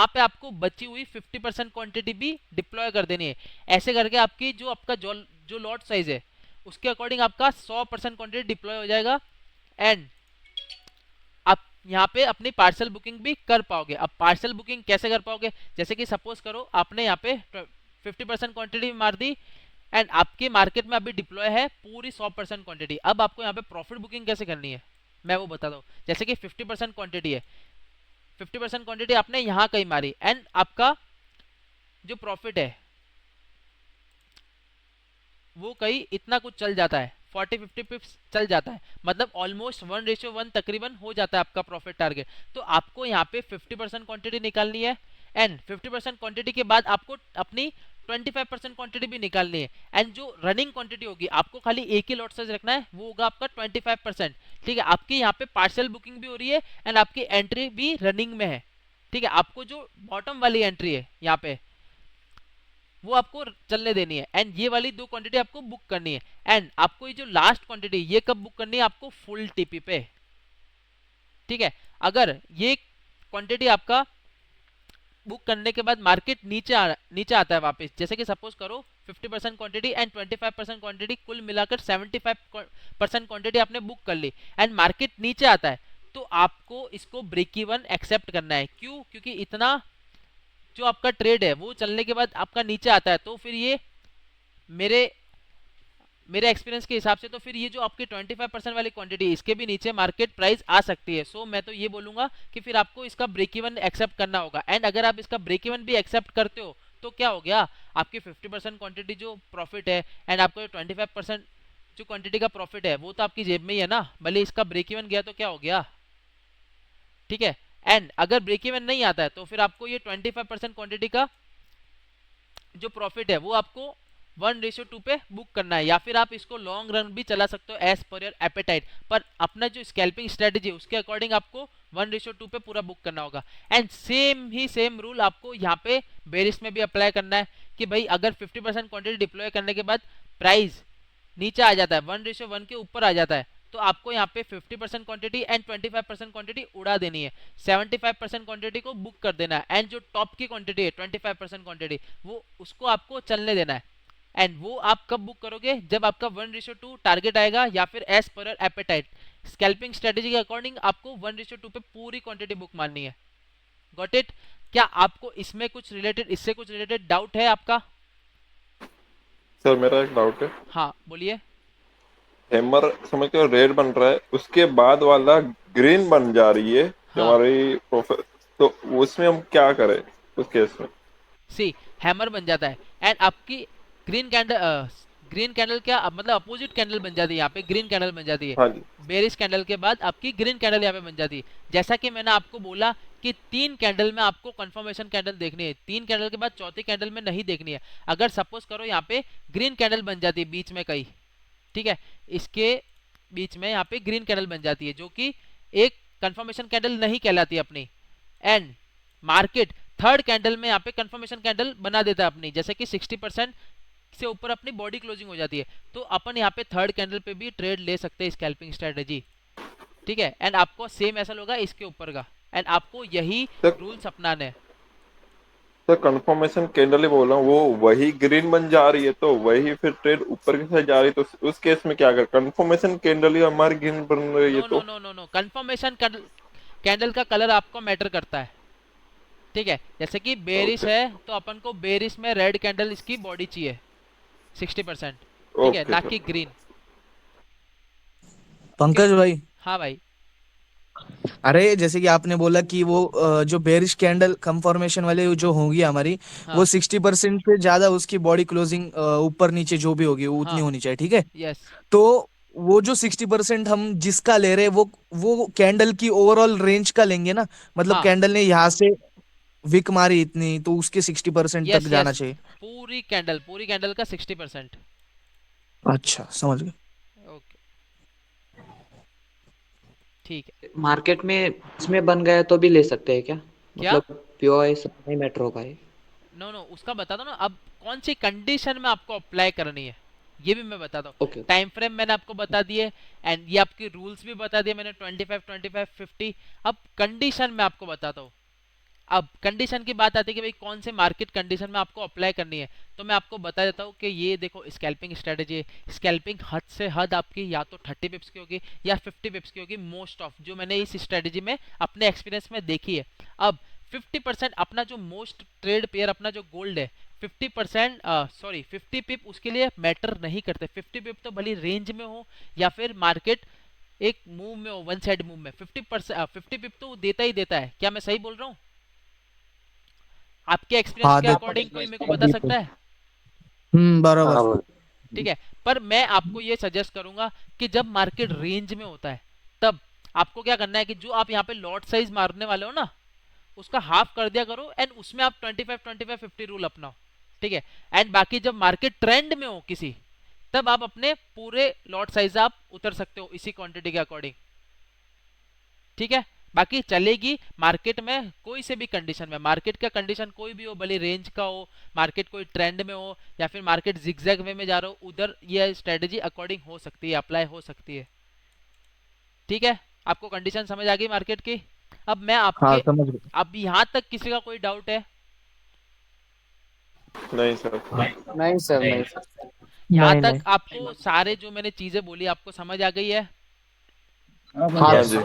यहाँ पे आपको बची हुई 50% क्वांटिटी भी डिप्लॉय कर देनी है। ऐसे करके आपकी जो आपका जो लॉट साइज है उसके अकॉर्डिंग आपका 100% क्वांटिटी डिप्लॉय हो जाएगा एंड आप यहाँ पे अपनी पार्सल बुकिंग भी कर पाओगे। अब पार्सल बुकिंग कैसे कर पाओगे, जैसे कि सपोज करो आपने यहाँ पे 50% क्वांटिटी मार दी एंड आपके मार्केट में अभी डिप्लॉय है पूरी 100% क्वांटिटी। अब आपको यहाँ पे प्रॉफिट बुकिंग कैसे करनी है मैं वो बता दूँ। जैसे कि 50% क्वांटिटी है, 50% क्वांटिटी आपने यहाँ कहीं मारी एंड आपका जो प्रॉफिट है वो कहीं इतना कुछ चल जाता है, 40-50 पिप्स चल जाता है, मतलब ऑलमोस्ट 1:1 तकरीबन हो जाता है आपका प्रॉफिट टारगेट। तो आपको यहाँ पे 50% क्वांटिटी निकालनी है एंड 50% क्वांटिटी के बाद आपको अपनी 25% क्वांटिटी भी निकालनी है एंड जो रनिंग क्वांटिटी होगी आपको खाली एक ही लॉट साइज रखना है, वो होगा आपका 25%। ठीक है, आपकी यहाँ पे पार्सल बुकिंग भी हो रही है एंड आपकी एंट्री भी रनिंग में है। ठीक है, आपको जो बॉटम वाली एंट्री है यहाँ पे वो आपको चलने देनी है एंड ये वाली दो क्वांटिटी आपको बुक करनी है एंड आपको ये जो लास्ट क्वांटिटी ये कब बुक करनी है, आपको फुल टीपी पे। ठीक है, अगर ये क्वांटिटी आपका बुक करने के बाद मार्केट नीचे आता है वापस, जैसे कि सपोज करो 50% क्वांटिटी एंड 25% क्वांटिटी कुल मिलाकर 75% क्वांटिटी आपने बुक कर ली एंड मार्केट नीचे आता है, तो आपको इसको ब्रेक इवन एक्सेप्ट करना है। क्यों? क्योंकि इतना जो आपका ट्रेड है वो चलने के बाद आपका नीचे आता है, तो फिर ये मेरे मेरे एक्सपीरियंस के हिसाब से तो फिर ये जो आपकी 25% वाली क्वांटिटी इसके भी नीचे मार्केट प्राइस आ सकती है। सो मैं तो ये बोलूंगा कि फिर आपको इसका ब्रेक इवन एक्सेप्ट करना होगा एंड अगर आप इसका ब्रेक इवन भी एक्सेप्ट करते हो तो क्या हो गया, आपकी 50% क्वांटिटी जो प्रॉफिट है एंड आपको 25% जो क्वांटिटी का प्रॉफिट है वो तो आपकी जेब में ही है ना, भले इसका ब्रेक इवन गया तो क्या हो गया। ठीक है, एंड अगर ब्रेक इवन नहीं आता है तो फिर आपको ये 25% क्वांटिटी का जो प्रॉफिट है वो आपको 1:2 पे बुक करना है, या फिर आप इसको लॉन्ग रन भी चला सकते हो एज पर योर एपेटाइट, पर अपना जो स्कैल्पिंग स्ट्रेटेजी है उसके अकॉर्डिंग आपको 1:2 पे पूरा बुक करना होगा। एंड सेम रूल आपको यहाँ पे बेरिस में भी अप्लाई करना है कि भाई अगर 50% क्वांटिटी डिप्लॉय करने के बाद प्राइस नीचे आ जाता है 1:1 के ऊपर आ जाता है, तो आपको यहाँ पे 50% क्वांटिटी एंड 25% क्वांटिटी उड़ा देनी है, 75% क्वांटिटी को बुक कर देना है एंड जो टॉप की क्वांटिटी है 25% क्वांटिटी वो उसको आपको चलने देना है। एंड वो आप कब बुक करोगे, जब आपका 1:2 टारगेट आएगा या फिर as per appetite scalping strategy के अकॉर्डिंग आपको 1:2 पे पूरी क्वांटिटी बुक मारनी है। Got it? क्या आपको इसमें कुछ रिलेटेड, इससे कुछ रिलेटेड डाउट है आपका? सर मेरा एक डाउट है। हाँ बोलिए। हैमर समझ के रेड बन रहा है, उसके बाद वाला ग्रीन बन जा रही है कि हाँ हमारी प्रोफाइल, तो उसमें हम क्या करें उस केस में? सी हैमर बन जाता है एंड आपकी ग्रीन कैंडल, ग्रीन कैंडल क्या मतलब अपोजिट कैंडल बन जाती है, यहाँ पे ग्रीन कैंडल बन जाती है। हाँ जी। बेरिश कैंडल के बाद आपकी ग्रीन कैंडल यहाँ पे बन जाती है। जैसा कि मैंने आपको बोला कि 3 कैंडल में आपको कंफर्मेशन कैंडल देखनी है, 3 कैंडल के बाद चौथी कैंडल में नहीं देखनी है। अगर सपोज करो यहाँ पे ग्रीन कैंडल बन जाती है बीच में कहीं, ठीक है, इसके बीच में यहाँ पे ग्रीन कैंडल बन जाती है जो कि एक कंफर्मेशन कैंडल नहीं कहलाती अपनी, एंड मार्केट थर्ड कैंडल में यहाँ पे कंफर्मेशन कैंडल बना देता है अपनी, जैसे कि 60% से ऊपर अपनी बॉडी क्लोजिंग हो जाती है, तो अपन यहाँ पे थर्ड कैंडल पे भी ट्रेड ले सकते हैं स्कैल्पिंग स्ट्रेटेजी। ठीक है, एंड आपको सेम ऐसा होगा इसके ऊपर का एंड आपको यही सर रूल्स अपनाने हैं। सर कंफर्मेशन कैंडल ही बोल रहा हूँ, वो वही ग्रीन बन जा रही है तो वही फिर ट्रेड ऊपर की साइड जा रही है, तो उस केस में क्या कर, कंफर्मेशन कैंडल ही हमारी ग्रीन बन रही नो है नो तो? No no no, confirmation candle का कलर आपको मैटर करता है। ठीक है, जैसे कि बेरिश ओके। है तो अपन को बेरिश में रेड कैंडल इसकी बॉडी चाहिए 60%। ठीक है, ओके ना सर। कि ग्रीन। ओके। पंकज भाई, हाँ भाई। अरे जैसे कि आपने बोला कि वो जो बेरिश कैंडल कंफर्मेशन वाले जो होगी हमारी, वो हाँ 60% से ज्यादा उसकी बॉडी क्लोजिंग ऊपर नीचे जो भी होगी वो उतनी हाँ। होनी चाहिए, ठीक है। यस। तो वो जो 60% हम जिसका ले रहे हैं वो कैंडल की ओवरऑल रेंज का लेंगे ना, मतलब हाँ। कैंडल ने यहाँ से विक मारी इतनी तो उसके 60% तक यस जाना यस, चाहिए। पूरी कैंडल का 60%। अच्छा, समझ गए। ओके, ठीक है। मार्केट में इसमें बन गया तो भी ले सकते हैं क्या? क्या? मतलब पीओआई सब नहीं मैटर होगा ये? नो नो, उसका बता दो ना, अब कौन सी कंडीशन में आपको अप्लाई करनी है ये भी मैं बताता हूँ। ओके। टाइम फ्रेम मैंने आपको बता दिए एंड ये आपके रूल्स भी बता दिए मैंने, 25 25 50। अब कंडीशन में आपको बताता हूँ। अब कंडीशन की बात आती है कि भाई कौन से मार्केट कंडीशन में आपको अप्लाई करनी है, तो मैं आपको बता देता हूँ कि ये देखो स्कैल्पिंग स्ट्रेटेजी है। स्कैल्पिंग हद से हद आपकी या तो 30 पिप्स की होगी या 50 पिप्स की होगी, मोस्ट ऑफ जो मैंने इस स्ट्रेटेजी में अपने एक्सपीरियंस में देखी है। अब 50% अपना जो मोस्ट ट्रेड पेयर अपना जो गोल्ड है 50% सॉरी 50 पिप उसके लिए मैटर नहीं करते। 50 पिप तो भली रेंज में हो या फिर मार्केट एक मूव में हो, वन साइड मूव में 50 पिप तो वो देता ही देता है। क्या मैं सही बोल रहा हूँ? आपके एक्सपीरियंस हाँ के देता अकॉर्डिंग कोई मेरे को बता सकता है? बराबर। हाँ भाई। ठीक है, पर मैं आपको ये सजेस्ट करूंगा कि जब मार्केट रेंज में होता है तब आपको क्या करना है कि जो आप यहाँ पे लॉट साइज मारने वाले हो ना उसका हाफ कर दिया करो, एंड उसमें आप 25-25-50 रूल अपनाओ। ठीक है, एंड बाकी जब मार्केट ट्रेंड में हो किसी, तब आप अपने पूरे लॉट साइज आप उतर सकते हो इसी क्वांटिटी के अकॉर्डिंग। ठीक है, बाकी चलेगी मार्केट में कोई से भी कंडीशन में, मार्केट का कंडीशन कोई भी हो, भले रेंज का हो, मार्केट कोई ट्रेंड में हो या फिर मार्केट जिगजैग वे में जा रहा हो, उधर ये स्ट्रेटेजी अकॉर्डिंग हो सकती है, अप्लाई हो सकती है। ठीक है, आपको कंडीशन समझ आ गई मार्केट की? अब मैं हाँ आपके, समझ गए। अब यहाँ तक किसी का कोई डाउट है? नहीं सर। नहीं सर, नहीं सर। यहाँ नहीं तक नहीं। आपको सारे जो मैंने चीजें बोली आपको समझ आ गई है? हाँ हाँ हाँ भाई। जी।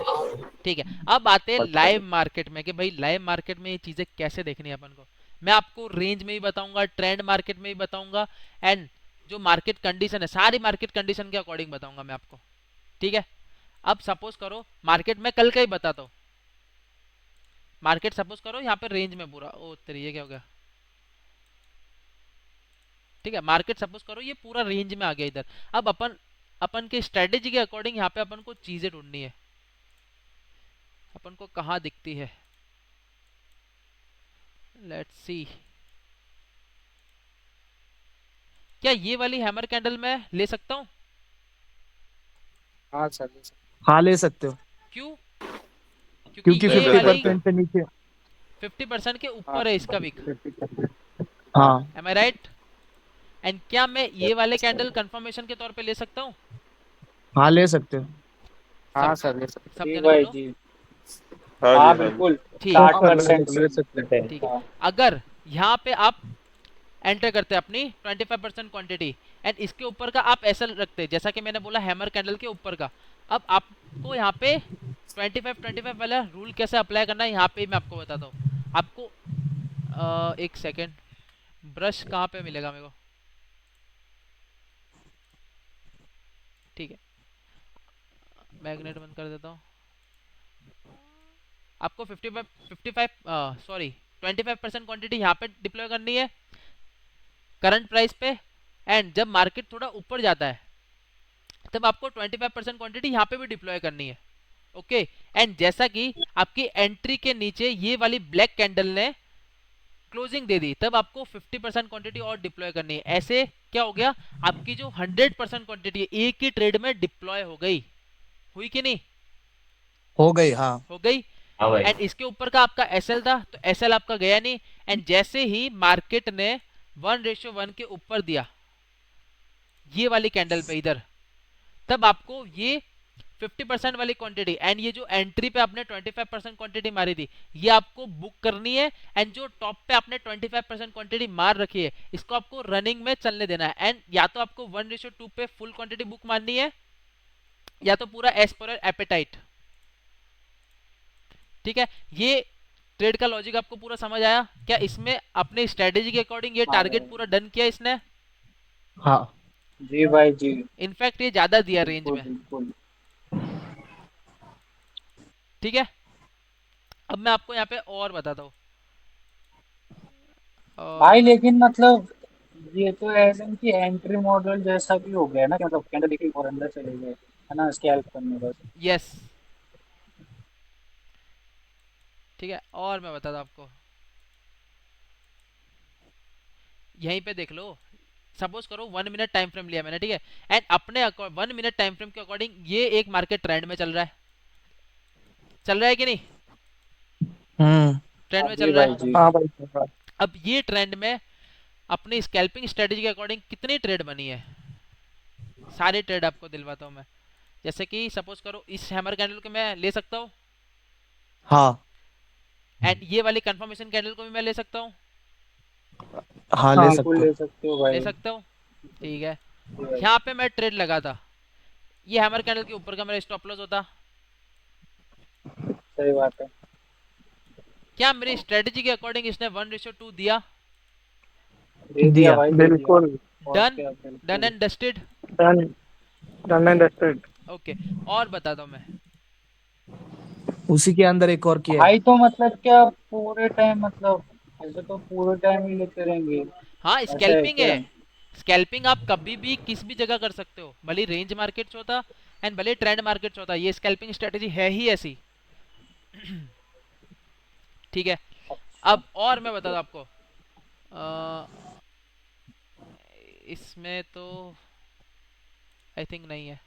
ठीक है, अब आते हैं अच्छा लाइव जी। मार्केट में कि भाई लाइव मार्केट में ये चीजें कैसे देखनी है अपन को। मैं आपको रेंज में भी बताऊंगा, ट्रेंड मार्केट में भी बताऊंगा, एंड जो मार्केट कंडीशन है सारी मार्केट कंडीशन के अकॉर्डिंग बताऊंगा मैं आपको। ठीक है, अब सपोज करो मार्केट में कल का ही बताता हूँ। मार्केट सपोज करो यहाँ पे रेंज में पूरा, ओ तेरी ये क्या हो गया। ठीक है, मार्केट सपोज करो ये पूरा रेंज में आ गया इधर। अब अपन अपन के स्ट्रेटेजी के अकॉर्डिंग यहाँ पे अपन को चीजें ढूंढनी है। अपन को कहाँ दिखती है, लेट्स सी। क्या ये वाली हैमर कैंडल मैं ले सकता हूँ? हाँ सर, हाँ ले सकते हो, क्यों? क्योंकि क्योंकि ये ले वाली सकते हैं। 50% से नीचे। 50% के हाँ ऊपर है इसका विक। हाँ एम आई राइट? एंड क्या मैं ये वाले कैंडल कंफर्मेशन के तौर पे ले सकता हूँ? हाँ ले सकते हो। सब हाँ सर, ले सकते सब जी जने भाई बोलो। जी। हाँ हाँ जी हाँ जी। बिल्कुल। ठीक सब कर 60% ले सकते हो। ठीक है, हाँ। अगर यहाँ पे आप एंटर करते हैं अपनी 25% क्वांटिटी एंड इसके ऊपर का आप ऐसा रखते हैं जैसा कि मैंने बोला हैमर कैंडल के ऊपर का, अब आपको यहाँ पे 25-25 वाला रूल कैसे अप्लाई करना है यहाँ पे मैं आपको बताता हूँ। आपको एक सेकेंड, ब्रश कहाँ पे मिलेगा मेरे को? ठीक है, मैग्नेट बंद कर देता हूँ। आपको 55 सॉरी 25% क्वांटिटी यहाँ पे डिप्लॉय करनी है करंट प्राइस पे, एंड जब मार्केट थोड़ा ऊपर जाता है तब आपको 25% क्वांटिटी यहाँ पे भी डिप्लॉय करनी है। ओके, एंड जैसा कि आपकी एंट्री के नीचे ये वाली ब्लैक कैंडल ने क्लोजिंग दे दी तब आपको 50% क्वांटिटी और डिप्लॉय करनी है। ऐसे क्या हो गया, आपकी जो 100% क्वांटिटी है एक ही ट्रेड में डिप्लॉय हो गई। हुई कि नहीं? हो गई हाँ। हो गई। एंड इसके ऊपर का आपका एसएल था तो एसएल आपका गया नहीं, एंड जैसे ही मार्केट ने 1:1 के ऊपर दिया ये वाली कैंडल पे इधर, तब आपको ये 50% वाली क्वांटिटी एंड ये जो एंट्री पे आपने 25% क्वांटिटी मारी थी ये आपको बुक करनी है, एंड जो टॉप पे आपने 25% क्वांटिटी मार रखी है इसको आपको रनिंग में चलने देना है। एंड या तो आपको 1:2 पे फुल क्वांटिटी बुक मारनी है या तो पूरा एज पर एपेटाइट। ठीक है, ये ट्रेड का लॉजिक आपको पूरा समझ आया क्या? इसमें अपने स्ट्रेटेजी के अकॉर्डिंग ये हाँ टारगेट भाई। पूरा डन किया इसने। हाँ जी भाई जी। इनफैक्ट ये ज्यादा दिया रेंज बिल्कुल में। बिल्कुल। ठीक है, अब मैं आपको यहाँ पे और बताता हूँ। भाई लेकिन मतलब ये तो ऐसा कि एंट्री मॉडल जैसा भी हो गया ना, कि मतलब कैंडल देखिए और अंदर चले गए है ना, स्कैल्प करने बस। यस, ठीक है, और मैं बताता हूँ आपको, यहीं पे देख लो। सपोज करो 1 मिनट टाइम फ्रेम लिया मैंने, ठीक है, एंड अपने 1 मिनट टाइम फ्रेम के अकॉर्डिंग ये एक मार्केट ट्रेंड में चल रहा है, चल रहा है कि नहीं? हम्म। ट्रेंड हाँ में जी चल रहा भाई है। जी। हाँ भाई। अब ये ट्रेंड में अपनी स्कैल्पिंग स्ट्रेटेजी के अकॉर्डिंग कितनी ट्रेड बनी है सारे ट्रेड आपको दिलवाता हूँ मैं। जैसे कि सपोज करो इस हैमर कैंडल को मैं ले सकता हूँ, हाँ एंड ये वाली कंफर्मेशन कैंडल को भी मैं ले सकता हूँ, हाँ ले हाँ सकते बिल्कुल हो। ले सकते हो भाई। ले सकता हूँ, ठीक है। जी भाई। यहाँ पे मैं ट्रेड लगा था, ये हैमर कैंडल के ऊपर का मेरा स्टॉप लॉस होता, सही बात है। क्या मेरी स्ट्रेटेजी के अकॉर्डिंग इसने 1:2 दिया? दे दिया दिया। भाई, दे दिया। बिल्कुल। और डन, क्या, डन बिल्कुल। And dusted. Done, done and dusted. Okay, और बताता हूँ मैं। उसी के अंदर एक और किया है। भाई तो मतलब क्या पूरे टाइम, मतलब ऐसे तो पूरे टाइम ही लेते रहेंगे, हाँ ऐसा है स्कैल्पिंग क्या? है, स्कैल्पिंग आप कभी भी किस भी जगह कर सकते हो, भले रेंज मार्केट होता एंड भले ट्रेंड मार्केट होता, ये स्कैल्पिंग स्ट्रेटेजी है ही ऐसी। ठीक है, अच्छा। अब और मैं बताता हूँ आपको, इसमें तो आई थिंक नहीं है।